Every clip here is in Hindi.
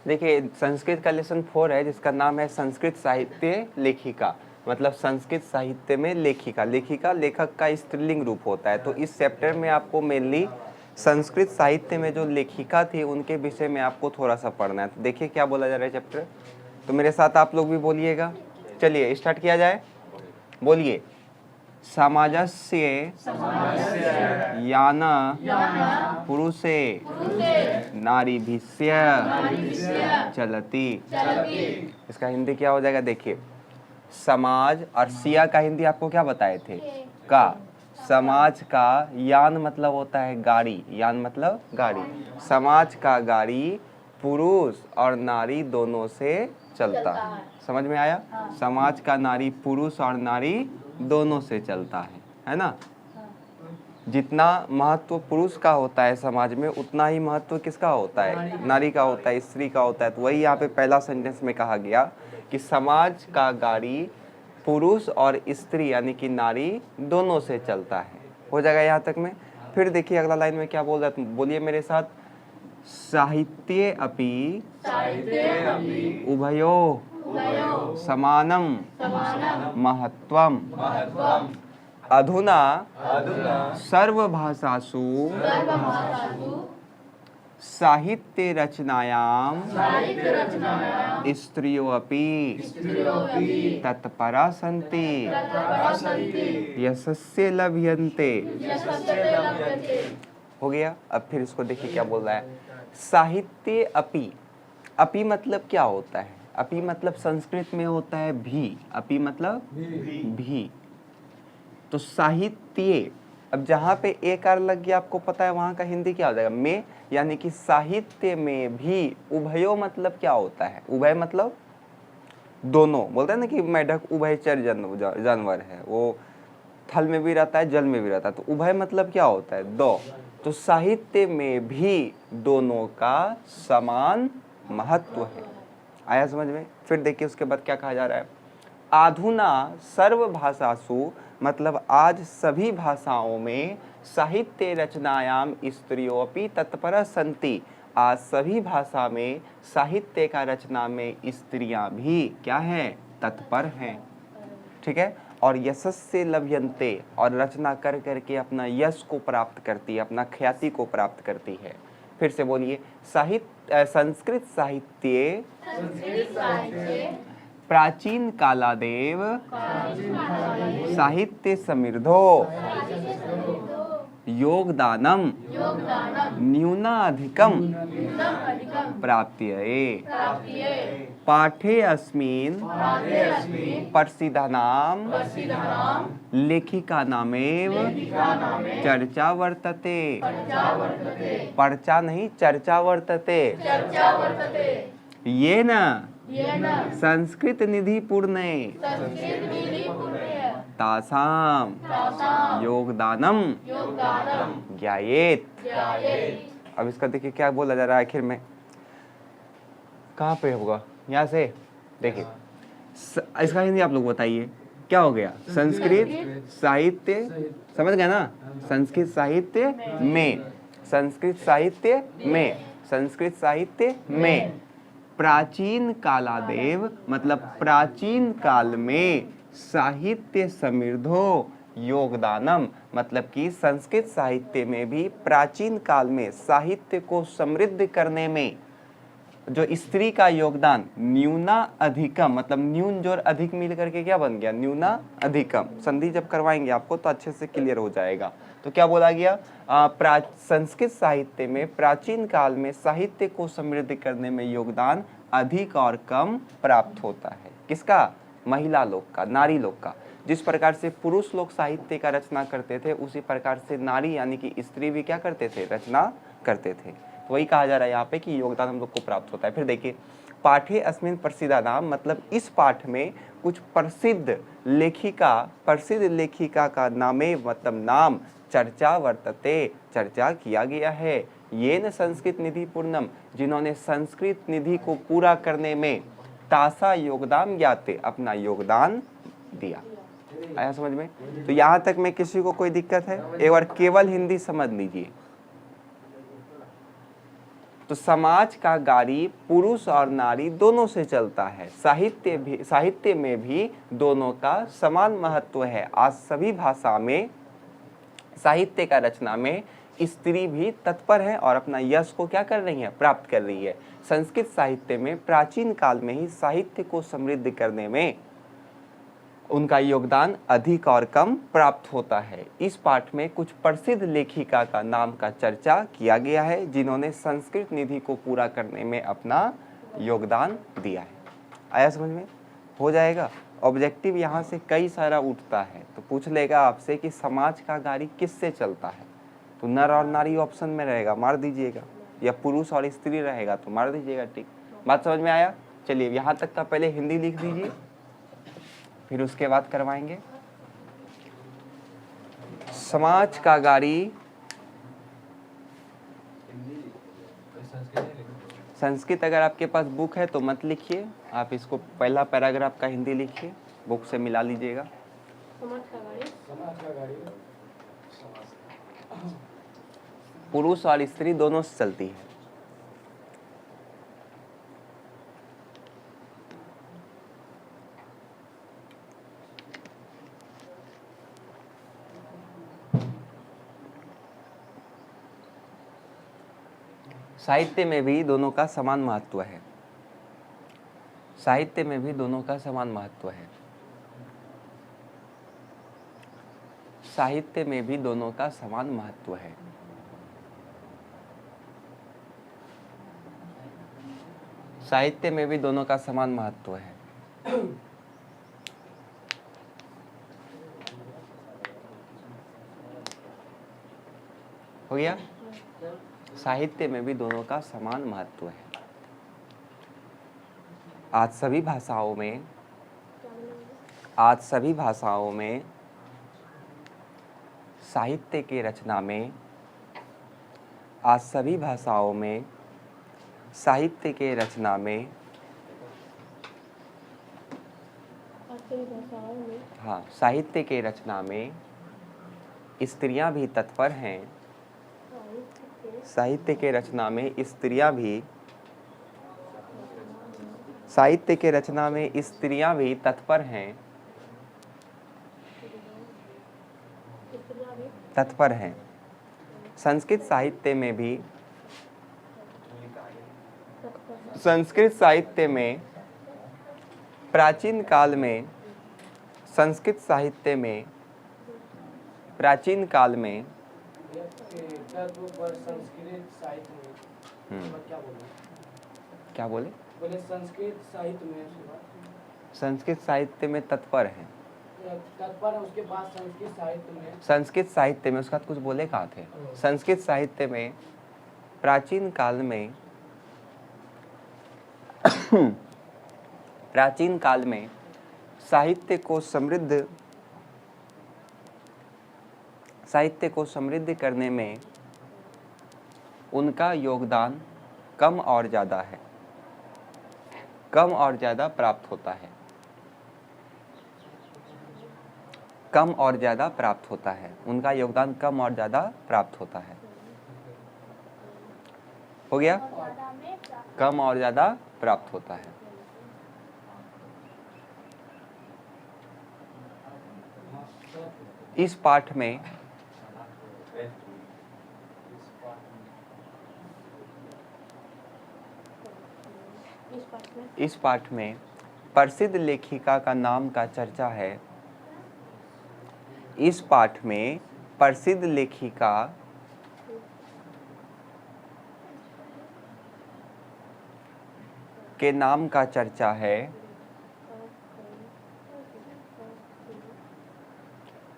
देखिए संस्कृत का लेसन 4 है जिसका नाम है संस्कृत साहित्य लेखिका, मतलब संस्कृत साहित्य में लेखिका। लेखिका लेखक का स्त्रीलिंग रूप होता है। तो इस चैप्टर में आपको मेनली संस्कृत साहित्य में जो लेखिका थी उनके विषय में आपको थोड़ा सा पढ़ना है। तो देखिए क्या बोला जा रहा है चैप्टर, तो मेरे साथ आप लोग भी बोलिएगा। चलिए स्टार्ट किया जाए, बोलिए। समाजस्य यान पुरुषे नारीभिस्य चलती। इसका हिंदी क्या हो जाएगा, देखिए समाज, और सिया का हिंदी आपको क्या बताए थे, का। समाज का यान मतलब होता है गाड़ी, यान मतलब गाड़ी। समाज का गाड़ी पुरुष और नारी दोनों से चलता है। समझ में आया? समाज का नारी पुरुष और नारी दोनों से चलता है ना। जितना महत्व पुरुष का होता है समाज में, उतना ही महत्व किसका होता है, नारी का होता है, स्त्री का होता है। तो वही यहाँ पे पहला सेंटेंस में कहा गया कि समाज का गाड़ी पुरुष और स्त्री यानी कि नारी दोनों से चलता है। हो जाएगा यहाँ तक में। फिर देखिए अगला लाइन में क्या बोल रहा है, बोलिए मेरे साथ। साहित्ये अपि उभयो समानम महत्वम अधुना सर्वभाषासु साहित्य रचनायां स्त्रियो अपि तत्परा सन्ति यशस्य लभ्यन्ते। हो गया। अब फिर इसको देखिए क्या बोल रहा है। साहित्य अपि, अपि मतलब क्या होता है, अपि मतलब संस्कृत में होता है भी। अपि मतलब भी। तो साहित्य, अब जहाँ पे एक आर लग गया आपको पता है वहाँ का हिंदी क्या हो जाएगा, में। यानी कि साहित्य में भी। उभयो मतलब क्या होता है, उभय मतलब दोनों। बोलते हैं ना कि मेढक उभयचर जानवर है, वो थल में भी रहता है जल में भी रहता है। तो उभय मतलब क्या होता है, दो। तो साहित्य में भी दोनों का समान महत्व है। आया समझ में? फिर देखिए उसके बाद क्या कहा जा रहा है। आधुना सर्वभाषासु मतलब आज सभी भाषाओं में साहित्य रचनायाम स्त्रियोपि तत्पर सन्ति। आज सभी भाषा में साहित्य का रचना में स्त्रियां भी क्या हैं, तत्पर हैं। ठीक है। और यशस्य लभ्यन्ते, और रचना कर करके अपना यश को प्राप्त करती है, अपना ख्याति को प्राप्त करती है। फिर से बोलिए। संस्कृत साहित्य प्राचीन कालादेव साहित्य समृद्धो योगदानम न्यूनाधिकम प्राप्यते। पाठे अस्मिन् प्रसिद्धानां लेखिकानामेव चर्चा वर्तते। पर्चा नहीं, चर्चा वर्तते। येन संस्कृत निधि पूर्णे तासाम योगदानम ज्ञायेत। अब इसका देखिए क्या बोला जा रहा है आखिर में, कहाँ पे होगा, यहाँ से देखिए। इसका हिंदी आप लोग बताइए क्या हो गया। संस्कृत साहित्य, समझ गए ना। संस्कृत साहित्य में, संस्कृत साहित्य में, संस्कृत साहित्य में प्राचीन कालादेव मतलब प्राचीन काल में साहित्य समृद्धो योगदानम मतलब कि संस्कृत साहित्य में भी प्राचीन काल में साहित्य को समृद्ध करने में जो स्त्री का योगदान न्यूना अधिकम मतलब न्यून जोर अधिक मिल करके क्या बन गया, न्यूना अधिकम। संधि जब करवाएंगे आपको तो अच्छे से क्लियर हो जाएगा। तो क्या बोला गया, संस्कृत साहित्य में प्राचीन काल में साहित्य को समृद्ध करने में योगदान अधिक और कम प्राप्त होता है। किसका, महिला लोग का, नारी लोग का। जिस प्रकार से पुरुष लोग साहित्य का रचना करते थे उसी प्रकार से नारी यानी कि स्त्री भी क्या करते थे, रचना करते थे। तो वही कहा जा रहा है यहाँ पे कि योगदान हम लोग को प्राप्त होता है। फिर देखिए पाठे अस्मिन् प्रसिद्धानाम मतलब इस पाठ में कुछ प्रसिद्ध लेखिका का नामे मतलब नाम चर्चा वर्तते चर्चा किया गया है। ये न संस्कृत निधि पूर्णम जिन्होंने संस्कृत निधि को पूरा करने में तासा योगदान ज्ञाते अपना योगदान दिया। आया समझ में? तो यहाँ तक में किसी को कोई दिक्कत है? एक बार केवल हिंदी समझ लीजिए। तो समाज का गाड़ी पुरुष और नारी दोनों से चलता है। साहित्य में भी दोनों का समान महत्व है। आज सभी भाषा में साहित्य का रचना में स्त्री भी तत्पर है और अपना यश को क्या कर रही है, प्राप्त कर रही है। संस्कृत साहित्य में प्राचीन काल में ही साहित्य को समृद्ध करने में उनका योगदान अधिक और कम प्राप्त होता है। इस पाठ में कुछ प्रसिद्ध लेखिका का नाम का चर्चा किया गया है जिन्होंने संस्कृत निधि को पूरा करने में अपना योगदान दिया है। आया समझ में? हो जाएगा। ऑब्जेक्टिव यहाँ से कई सारा उठता है तो पूछ लेगा आपसे कि समाज का गाड़ी किससे चलता है, तो नर और नारी ऑप्शन में रहेगा, मार दीजिएगा, या पुरुष और स्त्री रहेगा तो मार दीजिएगा। ठीक, बात समझ में आया? चलिए यहाँ तक का पहले हिंदी लिख दीजिए, फिर उसके बाद करवाएंगे। समाज का गाड़ी, संस्कृत अगर आपके पास बुक है तो मत लिखिए, आप इसको पहला पैराग्राफ का हिंदी लिखिए, बुक से मिला लीजिएगा। पुरुष और स्त्री दोनों से चलती है। साहित्य में भी दोनों का समान महत्व है। साहित्य में भी दोनों का समान महत्व है। साहित्य में भी दोनों का समान महत्व है। साहित्य में भी दोनों का समान महत्व है। हो गया? साहित्य में भी दोनों का समान महत्व है। आज सभी भाषाओं में साहित्य के रचना में, आज सभी भाषाओं में साहित्य के रचना में, हाँ, साहित्य के रचना में स्त्रियां भी तत्पर हैं। साहित्य के रचना में स्त्रियां भी, साहित्य के रचना में स्त्रियां भी तत्पर हैं, तत्पर हैं। संस्कृत साहित्य में भी, संस्कृत साहित्य में प्राचीन काल में, संस्कृत साहित्य में प्राचीन काल में संस्कृत साहित्य में क्या बोले? बोले संस्कृत साहित्य में, संस्कृत साहित्य में तत्पर है। तत्पर है, उसके बाद संस्कृत साहित्य में, संस्कृत साहित्य में उसका कुछ बोले कहाँ थे? संस्कृत साहित्य में प्राचीन काल में प्राचीन काल में साहित्य को समृद्ध करने में उनका योगदान कम और ज़्यादा है, कम और ज़्यादा प्राप्त होता है, कम और ज़्यादा प्राप्त होता है, उनका योगदान कम और ज़्यादा प्राप्त होता है। हो गया? कम और ज़्यादा प्राप्त होता है। इस पाठ में प्रसिद्ध लेखिका का नाम का चर्चा है। इस पाठ में प्रसिद्ध लेखिका के नाम का चर्चा है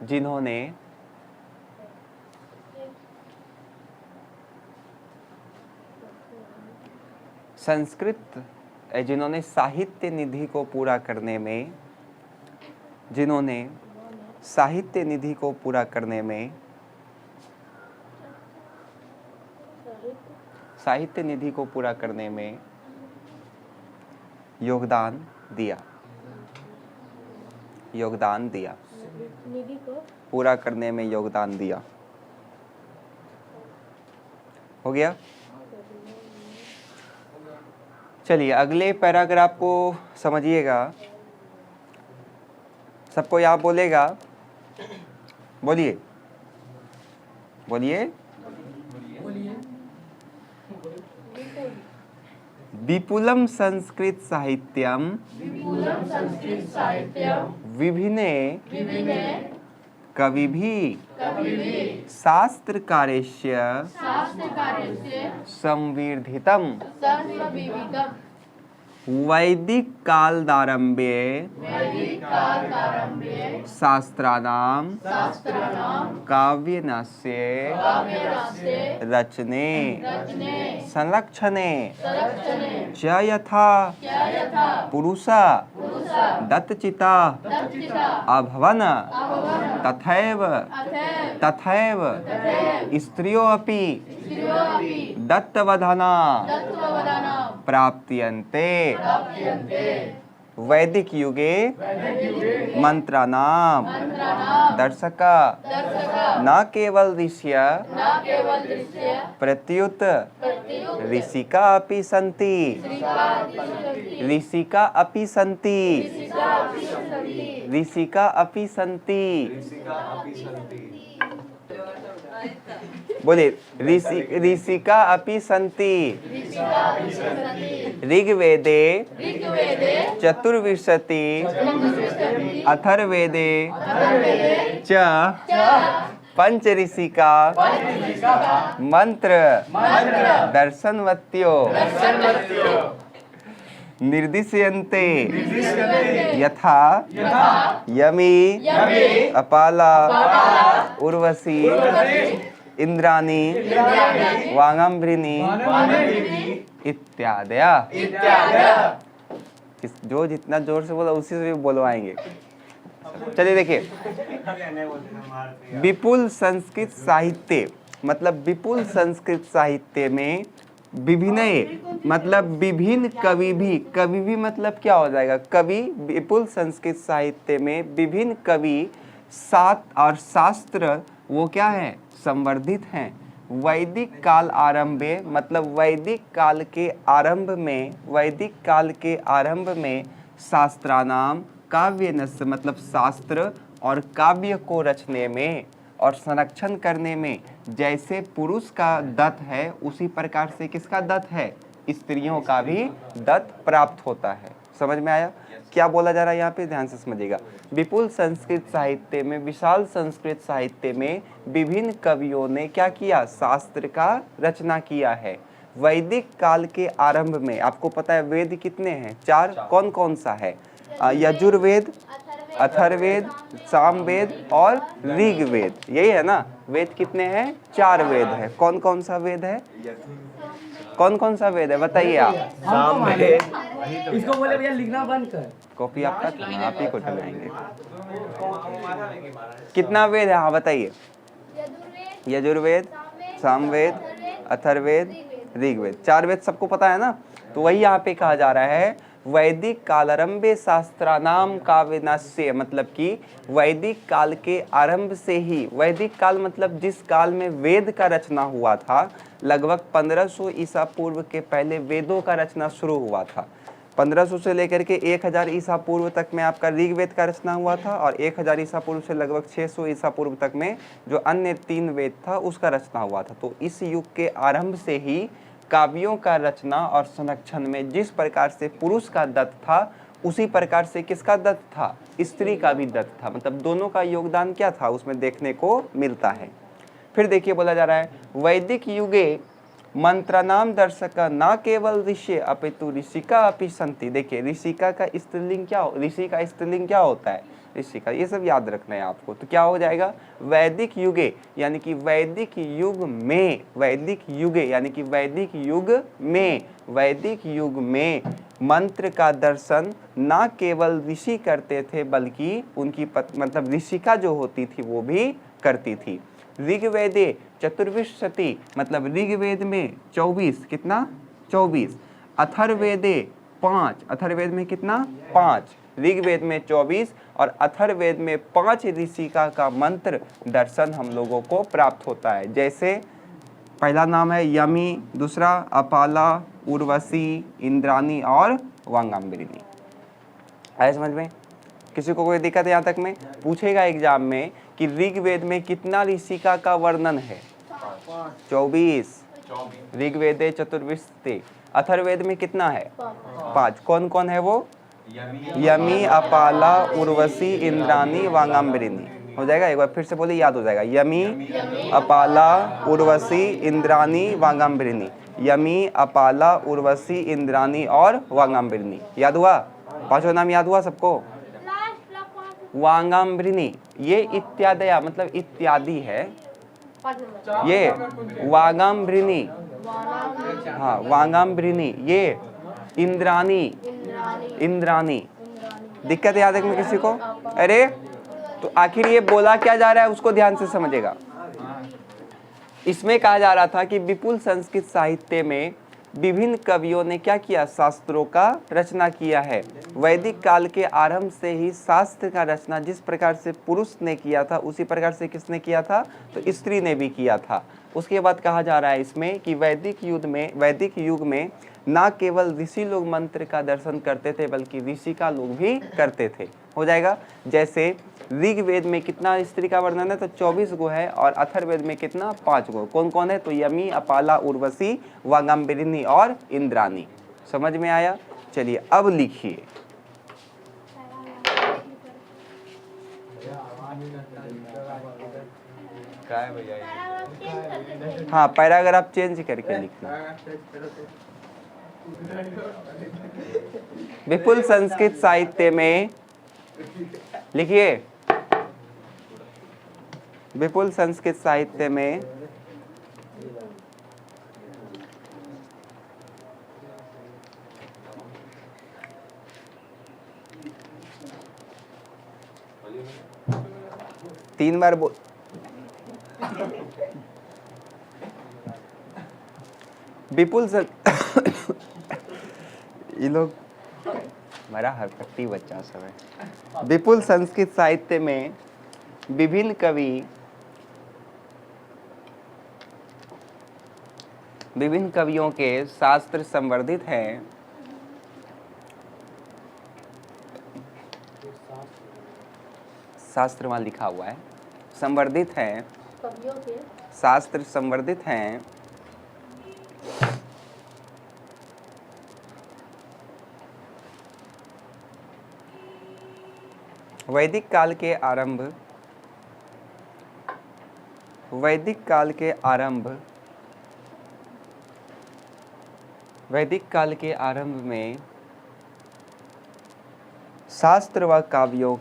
जिन्होंने जिन्होंने साहित्य निधि को पूरा करने में, जिन्होंने साहित्य निधि को पूरा करने में, साहित्य निधि को पूरा करने में योगदान दिया, योगदान दिया, पूरा करने में योगदान दिया। हो गया? चलिए अगले पैराग्राफ को समझिएगा। सबको यहाँ बोलेगा, बोलिए बोलिए। विपुलम संस्कृत साहित्यम विभिन्ने कविभिः शास्त्रकार्यस्य संवर्धितम् वैदिक कालारंभे शास्त्राणां काव्यस्य रचने संरक्षणे च यथा पुरुषा दत्तचिता अभवन् तथैव स्त्रियो अपि दत्तवधना प्राप्यन्ते। वैदिक युगे मंत्राणाम दर्शक न केवल ऋषय प्रत्युत ऋषिका अपि सन्ति बोले ऋषिका अपि सन्ति। ऋग्वेदे चतुर्विंशति अथर्ववेदे च पंच ऋषिका मंत्र दर्शनवत्यो निर्दिश्यन्ते यथा यमी अपाला उर्वशी इंद्राणी वांगम्भृणी इत्यादि। जो जितना जोर से बोला उसी से भी बोलवाएंगे। चलिए देखिए, विपुल संस्कृत साहित्य मतलब विपुल संस्कृत साहित्य में विभिन्न मतलब विभिन्न कवि भी मतलब क्या हो जाएगा कवि। विपुल संस्कृत साहित्य में विभिन्न कवि सात और शास्त्र वो क्या है संवर्धित हैं। वैदिक काल आरंभे मतलब वैदिक काल के आरंभ में शास्त्रानाम काव्यनस्य मतलब शास्त्र और काव्य को रचने में और संरक्षण करने में जैसे पुरुष का दत्त है उसी प्रकार से किसका दत्त है स्त्रियों का भी दत्त प्राप्त होता है। समझ में आया क्या बोला जा रहा है यहाँ पे? ध्यान से समझिएगा। विपुल संस्कृत साहित्य में विशाल संस्कृत साहित्य में विभिन्न कवियों ने क्या किया शास्त्र का रचना किया है। वैदिक काल के आरंभ में आपको पता है वेद कितने हैं? चार। कौन कौन सा है? यजुर्वेद, अथर्ववेद, सामवेद और ऋग्वेद। यही है ना? वेद कितने हैं? चार वेद है। कौन कौन सा वेद है? कौन कौन सा वेद है बताइए आप? सामवेद। इसको बोले भैया लिखना बंद कर। कॉपी आपका आप ही को चलाएंगे। कितना वेद है? हाँ बताइए। यजुर्वेद, सामवेद, अथर्ववेद, ऋग्वेद। चार वेद सबको पता है ना? तो वही यहाँ पे कहा जा रहा है वैदिक कालारंभे शास्त्रानाम काव्यनस्य मतलब कि वैदिक काल के आरंभ से ही। वैदिक काल मतलब जिस काल में वेद का रचना हुआ था लगभग 1500 ईसा पूर्व के पहले वेदों का रचना शुरू हुआ था। 1500 से लेकर के 1000 ईसा पूर्व तक में आपका ऋग्वेद का रचना हुआ था और 1000 ईसा पूर्व से लगभग 600 ईसा पूर्व तक में जो अन्य 3 वेद था उसका रचना हुआ था। तो इस युग के आरंभ से ही काव्यों का रचना और संरक्षण में जिस प्रकार से पुरुष का दत्त था उसी प्रकार से किसका दत्त था? स्त्री का भी दत्त था। मतलब दोनों का योगदान क्या था उसमें देखने को मिलता है। फिर देखिए बोला जा रहा है वैदिक युगे मंत्रनाम दर्शक न केवल ऋषि अपितु ऋषिका अपि सन्ति। देखिए ऋषिका का स्त्रीलिंग क्या ऋषि का स्त्रीलिंग क्या होता है? ऋषिका। ये सब याद रखना है आपको। तो क्या हो जाएगा वैदिक युगे यानी कि वैदिक युग में, वैदिक युगे यानी कि वैदिक युग में मंत्र का दर्शन ना केवल ऋषि करते थे बल्कि उनकी मतलब ऋषिका जो होती थी वो भी करती थी। ऋग्वेदे चतुर्विंशति मतलब ऋग्वेद में 24 कितना 24। अथर्ववेदे 5 अथर्ववेद में कितना 5। ऋग्वेद में 24 और अथर्ववेद में 5 ऋषिका का मंत्र दर्शन हम लोगों को प्राप्त होता है। जैसे पहला नाम है यमी, दूसरा अपाला, उर्वशी, इंद्राणी और वांगांबरिणी। आया समझ में? किसी को कोई दिक्कत यहाँ तक में? पूछेगा एग्जाम में कि ऋग्वेद में कितना ऋषिका का वर्णन है? 24। ऋग्वेदे चतुर्विंशति। अथर्ववेद में कितना है? 5। कौन कौन है वो? यमी, अपाला, उर्वशी, इंद्राणी, वांगांबरिणी। हो जाएगा? एक बार फिर से बोले, याद हो जाएगा। यमी, अपाला, उर्वशी, इंद्राणी, वांगांबरिणी। यमी, अपाला, उर्वशी, इंद्राणी और वांगांबरिणी। याद हुआ? 5 नाम याद हुआ सबको? वांगांबरिणी ये इत्यादया मतलब इत्यादि है। ये वांगांबरिणी, हाँ वांगांबरिणी, ये इंद्राणी, इंद्राणी। दिक्कत याद है में किसी को? अरे तो आखिर ये बोला क्या जा रहा है उसको ध्यान से समझेगा। इसमें कहा जा रहा था कि विपुल संस्कृत साहित्य में विभिन्न कवियों ने क्या किया? शास्त्रों का रचना किया है। वैदिक काल के आरंभ से ही शास्त्र का रचना जिस प्रकार से पुरुष ने किया था उसी प्रकार से किसने किया था? तो स्त्री ने भी किया था। उसके बाद कहा जा रहा है इसमें कि वैदिक युग में ना केवल ऋषि लोग मंत्र का दर्शन करते थे बल्कि ऋषिका लोग भी करते थे। हो जाएगा? जैसे ऋग्वेद में कितना स्त्री का वर्णन है? तो 24 गो है। और अथर्ववेद में कितना? 5 गो। कौन कौन है? तो यमी, अपाला, उर्वशी, वांगांबरिणी और इंद्राणी। समझ में आया? चलिए अब लिखिए। हाँ पैराग्राफ चेंज करके लिखना। विपुल संस्कृत साहित्य में लिखिए। विपुल संस्कृत साहित्य में तीन बार बोल। विपुल ये लोग मेरा हरकती बच्चा सब है। विपुल संस्कृत साहित्य में विभिन्न कवियों के शास्त्र संवर्धित हैं। शास्त्र वहाँ लिखा हुआ है, संवर्धित हैं, कवियों के शास्त्र संवर्धित हैं। वैदिक काल के आरंभ में शास्त्र व काव्यों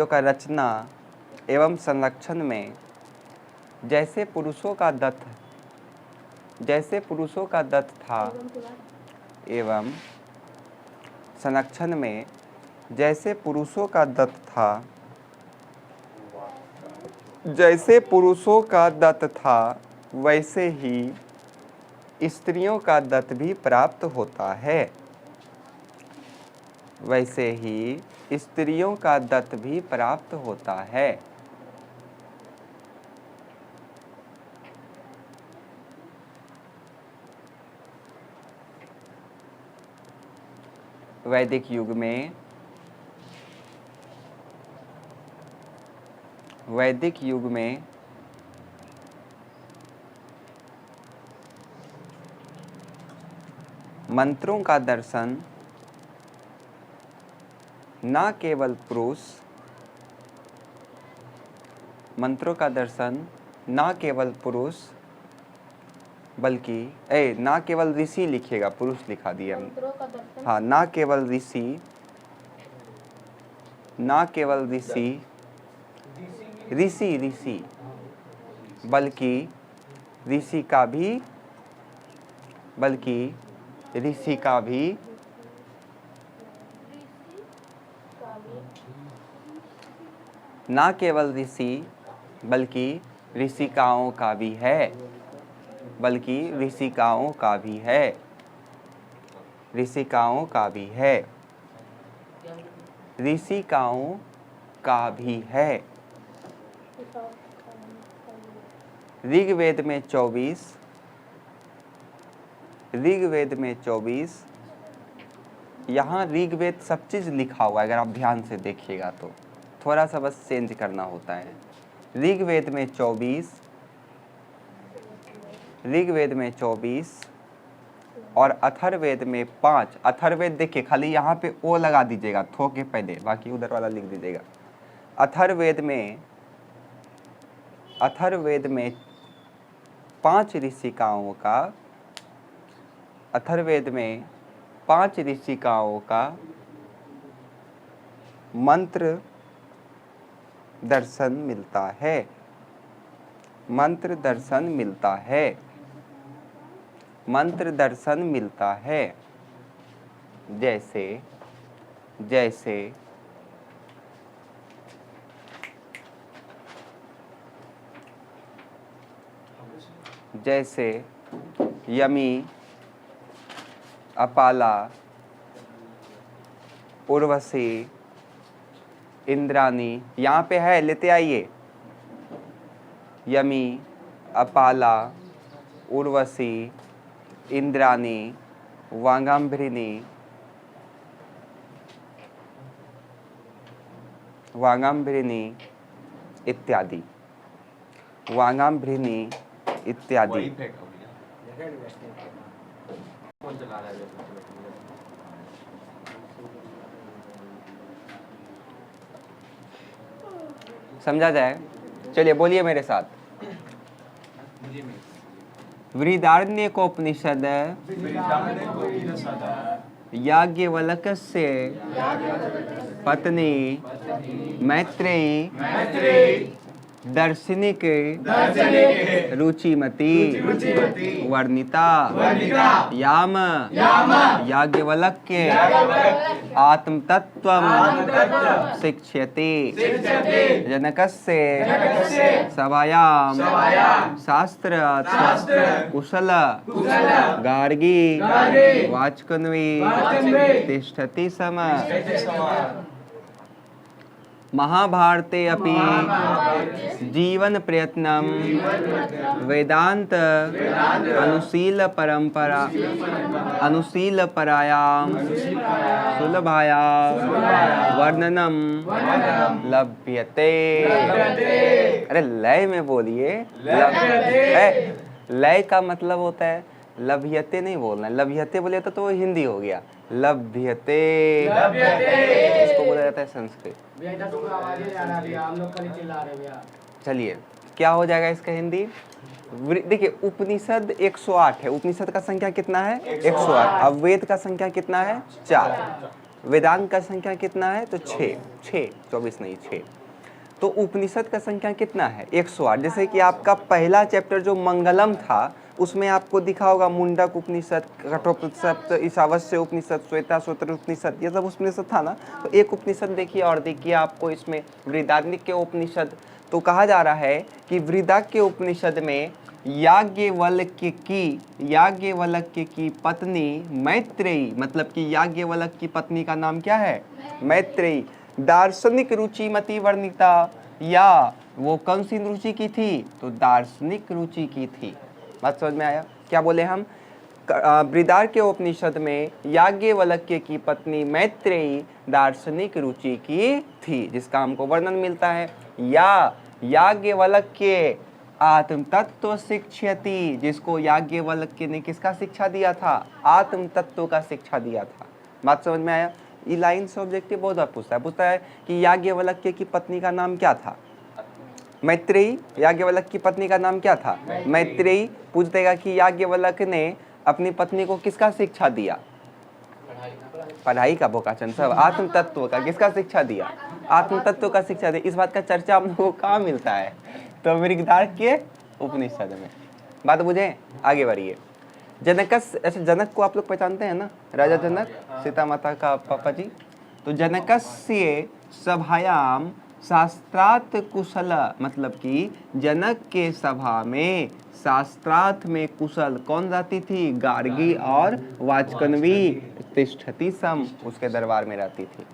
का रचना एवं संरक्षण में जैसे पुरुषों का दत्त था एवं संरक्षण में जैसे पुरुषों का दत्त था वैसे ही स्त्रियों का दत्त भी प्राप्त होता है। वैदिक युग में मंत्रों का दर्शन ना केवल पुरुष बल्कि ना केवल ऋषि लिखिएगा, पुरुष लिखा दिया। हाँ ना केवल ऋषि बल्कि ऋषि का भी ना केवल ऋषि बल्कि ऋषिकाओं का भी है। बल्कि ऋषिकाओं का भी है, ऋषिकाओं का भी है, ऋषिकाओं का भी है। ऋग्वेद में 24, ऋग्वेद में 24, यहाँ ऋग्वेद सब चीज़ लिखा हुआ है, अगर आप ध्यान से देखिएगा तो थोड़ा सा बस चेंज करना होता है। ऋग्वेद में 24, ऋग्वेद में 24 और अथर्ववेद में 5। अथर्ववेद देखिए खाली यहाँ पे ओ लगा दीजिएगा थो के पहले, बाकी उधर वाला लिख दीजिएगा। अथर्ववेद में 5 ऋषिकाओं का, अथर्ववेद में 5 ऋषिकाओं का मंत्र दर्शन मिलता है, मंत्र दर्शन मिलता है, मंत्र दर्शन मिलता है। जैसे जैसे जैसे यमी, अपाला, उर्वशी, इंद्राणी, यहाँ पे है, लेते आइए। यमी, अपाला, उर्वशी, इंद्राणी, वांगाम्भृणी, वांगाम्भृणी इत्यादि, वांगाम्भृणी इत्यादि। समझा जाए? चलिए बोलिए मेरे साथ। बृहदारण्यकोपनिषद याज्ञवल्क्यस्य पत्नी मैत्रेयी दार्शनिक रुचिमती वर्णिता याम याज्ञवल्क्य आत्मतत्त्वं शिक्षयति जनकस्य सभायां शास्त्रार्थ कुशल गार्गी वाचकन्वी तिष्ठति स्म। महाभारते अपि जीवन प्रयत्नं वेदांत अनुशील परायां सुलभायां वर्णनम लभ्यते। अरे लय में बोलिए, लय का मतलब होता है लभ्यते नहीं बोलना है। लभ्यते बोले तो वो हिंदी हो गया, लभ्यते इसको बोला जाता है संस्कृत। चलिए क्या हो जाएगा इसका हिंदी? देखिए उपनिषद 108 है, उपनिषद का संख्या कितना है? 108। अब वेद का संख्या कितना है? 4। वेदांत का संख्या कितना है? तो 6, 24 नहीं 6। तो उपनिषद का संख्या कितना है? 108। जैसे कि आपका पहला चैप्टर जो मंगलम था उसमें आपको दिखा होगा मुंडक उपनिषद, कठोपनिषद, ईशावास्य उपनिषद, श्वेताश्वतर उपनिषद, ये सब उपनिषद था ना। तो एक उपनिषद देखिए और देखिए आपको इसमें बृहदारण्यक उपनिषद। तो कहा जा रहा है कि बृहदारण्यक उपनिषद में याज्ञवल्क्य की पत्नी मैत्रेयी, मतलब कि याज्ञवल्क्य की पत्नी का नाम क्या है? मैत्रेयी। दार्शनिक रुचिमती वर्णिता, या वो कौन सी रुचि की थी? तो दार्शनिक रुचि की थी। बात समझ में आया? क्या बोले हम? बृहदारण्यक उपनिषद में याज्ञवल्क्य की पत्नी मैत्रेयी दार्शनिक रुचि की थी, जिसका हमको वर्णन मिलता है। या याज्ञवल्क्य आत्म तत्व शिक्षयति, जिसको याज्ञवल्क्य ने किसका शिक्षा दिया था? आत्म तत्व का शिक्षा दिया था। बात समझ में आया? ये लाइन से ऑब्जेक्टिव बहुत बार पूछता है कि याज्ञवल्क्य की पत्नी का नाम क्या था? मैत्रेयी। याज्ञवल्क्य की पत्नी का नाम क्या था? मैत्रेयी। पूछ देगा कि याज्ञवल्क्य ने अपनी पत्नी को किसका शिक्षा दिया? पढ़ाई का भोकाचन सब। आत्म तत्व का किसका शिक्षा दिया? आत्म तत्व का शिक्षा दिया। इस बात का चर्चा आप लोगों को कहाँ मिलता है? तो बृहदारण्यक उपनिषद में। बात बुझे? आगे बढ़िए। ऐसे जनक को आप लोग पहचानते हैं ना, राजा जनक, सीता माता का पापा जी। तो जनकस्य सभायाम शास्त्रार्थ कुशल मतलब कि जनक के सभा में शास्त्रार्थ में कुशल कौन रहती थी? गार्गी और वाचकन्वी तिष्ठति सम, उसके दरबार में रहती थी।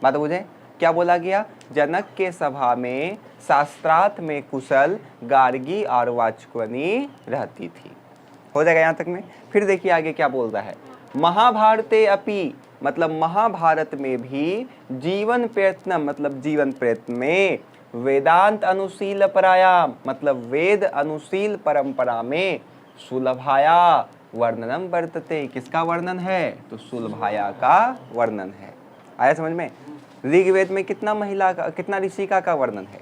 बात बुझे? क्या बोला गया? जनक के सभा में शास्त्रार्थ में कुशल गार्गी और वाचकवनी रहती थी। हो जाएगा यहाँ तक में? फिर देखिए आगे क्या बोल रहा है। महाभारते अपि मतलब महाभारत में भी जीवन प्रयत्न मतलब जीवन प्रयत्न में वेदांत अनुशील परायाम मतलब वेद अनुशील परंपरा में सुलभाया वर्णनम वर्तते। किसका वर्णन है? तो सुलभाया का वर्णन है। आया समझ में? ऋग्वेद में कितना महिला का कितना ऋषिका का वर्णन है?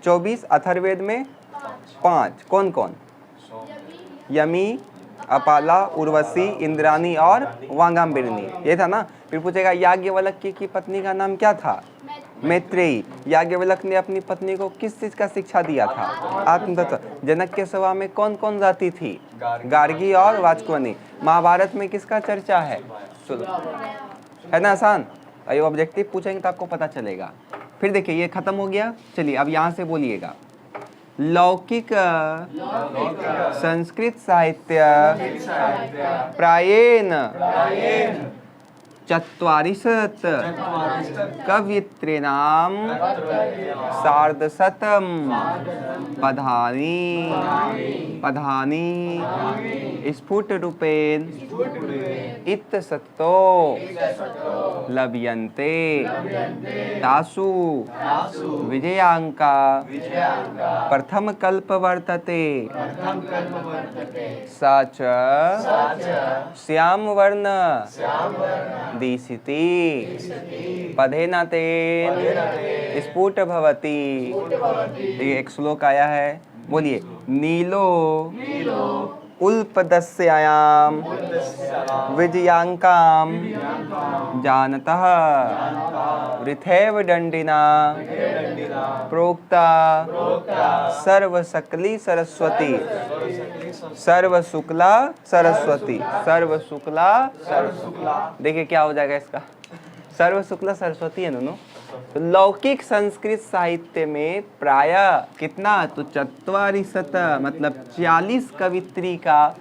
24। अथर्ववेद में 5। कौन कौन? यमी, अपाला, उर्वशी, इंद्राणी और वांगाम्बिनी। ये था ना। फिर पूछेगा याज्ञवल्क्य की पत्नी का नाम क्या था? मैत्रेयी। याज्ञवल्क्य ने अपनी पत्नी को किस चीज का शिक्षा दिया था? आत्मतत्व। जनक के सभा में कौन कौन जाती थी? गार्गी और वाचकवनी। महाभारत में किसका चर्चा है? है ना आसान? ये ऑब्जेक्टिव पूछेंगे तो आपको पता चलेगा। फिर देखिए ये खत्म हो गया। चलिए अब यहाँ से बोलिएगा। लौकिक संस्कृत साहित्य प्रायेण 40 कवित्रीणाम सार्धशतम पदानि स्फुटरूपेण इत्थसतो लभ्यन्ते तासु विजयाङ्का प्रथम कल्प वर्तते स च श्याम वर्ण दिशिति पदेन तेन स्फुट भवति। ये एक श्लोक आया है, बोलिए। नीलो उल्पदस्यायाम विजयांकाम जानतः वृथैव दंडिना प्रोक्ता सर्वशक्ली सरस्वती सर्वशुक्ला सरस्वती सर्वशुक्ला। देखिए क्या हो जाएगा इसका? सर्वशुक्ला सरस्वती है दोनों। तो लौकिक संस्कृत साहित्य में प्रायः कितना? तो 40 मतलब 40 कवित्री का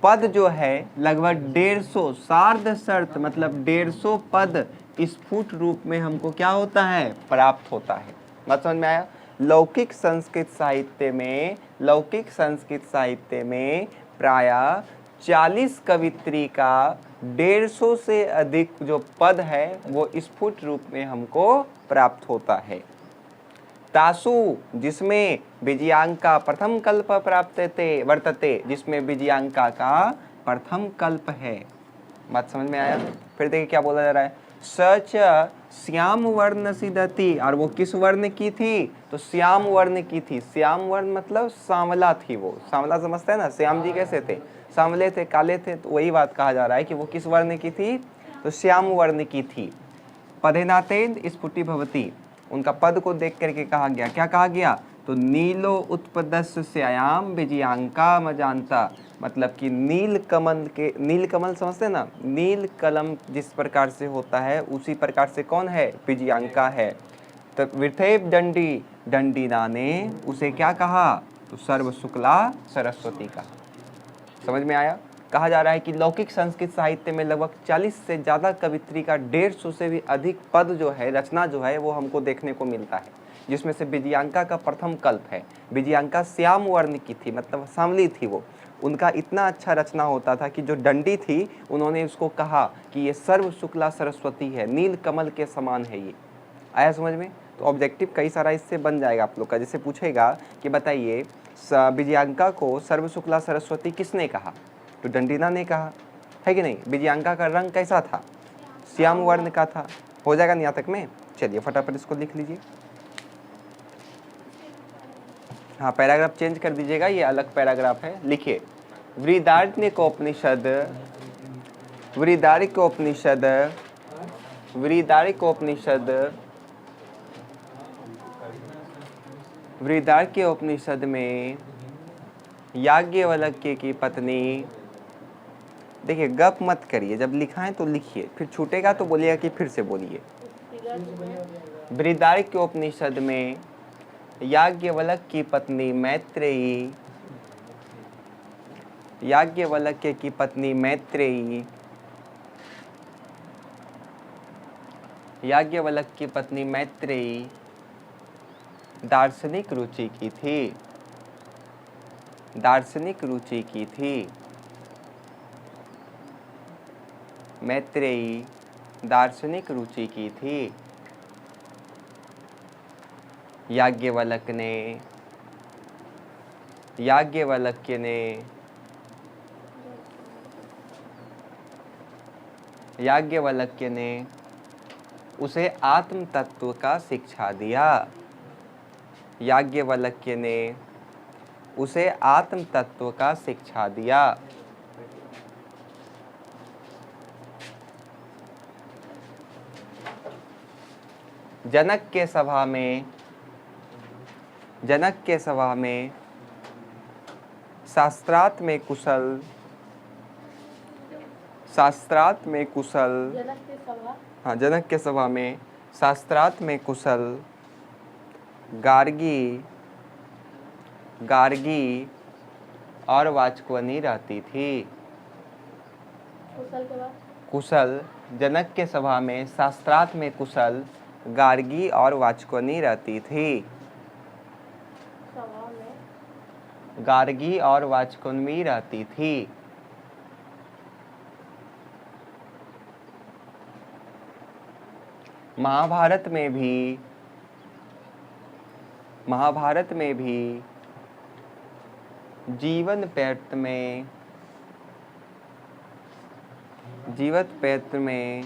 पद जो है लगभग 150 सार्धशत मतलब 150 पद स्फुट रूप में हमको क्या होता है? प्राप्त होता है। बात समझ में आया? लौकिक संस्कृत साहित्य में प्रायः 40 कवित्री का 150 से अधिक जो पद है वो स्फुट रूप में हमको प्राप्त होता है। तासु जिसमें विजयांका प्रथम कल्प प्राप्त वर्तते जिसमें विजयांका का प्रथम कल्प है। बात समझ में आया? फिर देखिए क्या बोला जा रहा है। सच श्याम वर्ण सिद्धति और वो किस वर्ण की थी? तो श्याम वर्ण की थी। श्याम वर्ण मतलब सांवला थी। वो सांवला समझते हैं ना? श्याम जी कैसे थे? सांवले थे, काले थे। तो वही बात कहा जा रहा है कि वो किस वर्ण की थी? तो श्याम वर्ण की थी। पदेनातेन स्फुटी भवती उनका पद को देख करके कहा गया। क्या कहा गया? तो नीलो उत्पदस्यायाम विजयांका मजानता मतलब कि नील कमल समझते हैं ना? नील कलम जिस प्रकार से होता है उसी प्रकार से कौन है? विजयांका है। तो वृथैव दंडिना ने उसे क्या कहा? तो सर्वशुक्ला सरस्वती कहा। समझ में आया? कहा जा रहा है कि लौकिक संस्कृत साहित्य में लगभग 40 से ज़्यादा कवित्री का 150 से भी अधिक पद जो है रचना जो है वो हमको देखने को मिलता है, जिसमें से विजयांका का प्रथम कल्प है। विजयांका श्याम वर्ण की थी मतलब सांवली थी। वो उनका इतना अच्छा रचना होता था कि जो दंडी थी उन्होंने उसको कहा कि ये सर्व शुक्ला सरस्वती है, नील कमल के समान है। ये आया समझ में? तो ऑब्जेक्टिव कई सारा इससे बन जाएगा आप लोग का। जैसे पूछेगा कि बताइए विजयांका को सर्व शुक्ला सरस्वती किसने कहा? तो दंडिना ने कहा, है कि नहीं? विजयांका का रंग कैसा था? श्याम वर्ण का था। हो जाएगा यहाँ तक में? चलिए फटाफट इसको लिख लीजिए। हाँ पैराग्राफ चेंज कर दीजिएगा, ये अलग पैराग्राफ है। लिखिए वृहदारण्यकोपनिषद में याज्ञवल्क्य की पत्नी। देखिए गप मत करिए, जब लिखा है तो लिखिए, फिर छूटेगा तो बोलिएगा कि फिर से बोलिए। बृहदारण्यकोपनिषद में याज्ञवल्क्य की पत्नी मैत्रेयी, याज्ञवल्क्य की पत्नी मैत्रेयी, याज्ञवल्क्य की पत्नी मैत्रेयी दार्शनिक रुचि की थी, दार्शनिक रुचि की थी। मैत्रेयी दार्शनिक रुचि की थी। याज्ञवल्क्य ने उसे आत्म तत्व का शिक्षा दिया। याज्ञवल्क्य ने उसे आत्म तत्व का शिक्षा दिया। जनक के सभा में शास्त्रार्थ में कुशल जनक के सभा में शास्त्रार्थ में कुशल गार्गी और वाचक्वनी रहती थी। कुशल जनक के सभा में शास्त्रार्थ में कुशल गार्गी और वाचक्वनी रहती थी। गार्गी और वाचक्वनी रहती थी। महाभारत में भी जीवन पैत्र में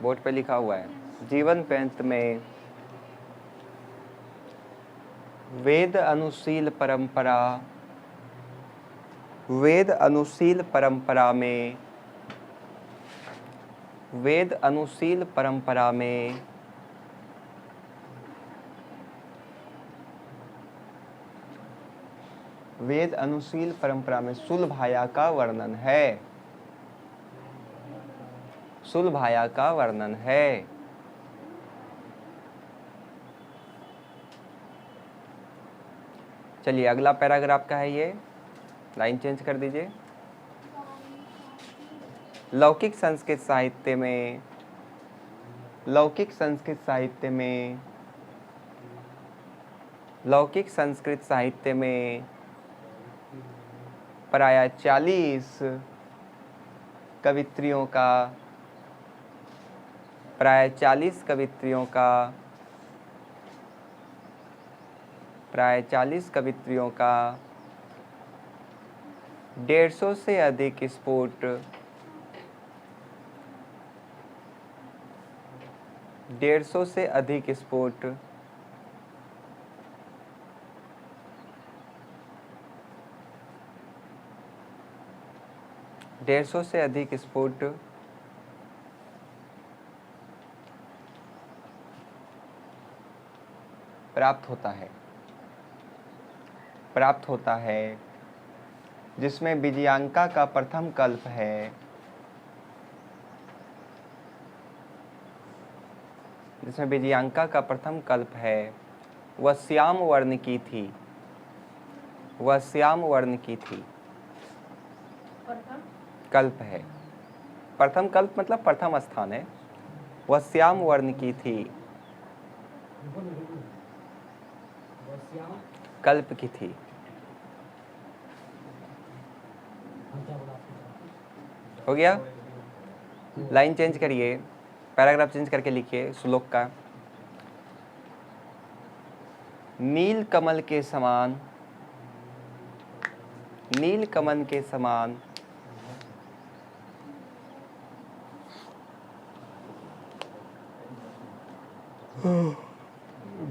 बोर्ड पे लिखा हुआ है, जीवन पैत्र में वेद अनुशील परंपरा में सुलभाया का वर्णन है। चलिए अगला पैराग्राफ का है ये, लाइन चेंज कर दीजिए। लौकिक संस्कृत साहित्य में प्रायः 40 कवित्रियों का 150 से अधिक स्फोट 150 से अधिक स्फोट प्राप्त होता है जिसमें विजयांका का प्रथम कल्प है, वह श्याम वर्ण की थी। कल्प है, प्रथम कल्प मतलब प्रथम स्थान है। वह श्याम वर्ण की थी, कल्प की थी। हो गया? लाइन चेंज करिए, पैराग्राफ चेंज करके लिखिए श्लोक का। नील कमल के समान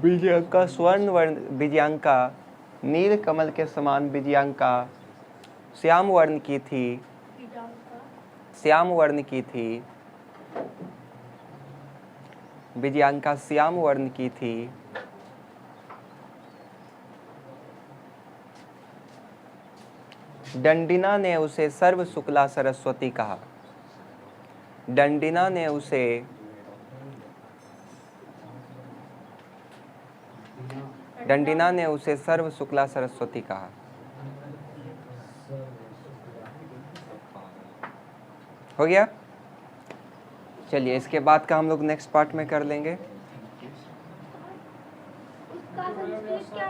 विजयांका स्वर्ण वर्ण, विजयांका नील कमल के समान विजयांका श्याम वर्ण की थी। विजयांका श्याम वर्ण की थी। दंडिना ने उसे सर्व शुक्ला सरस्वती कहा। दंडिना ने उसे डंडीना ने उसे सर्व शुक्ला सरस्वती कहा। हो गया। चलिए इसके बाद का हम लोग नेक्स्ट पार्ट में कर लेंगे। उसका संस्कृत क्या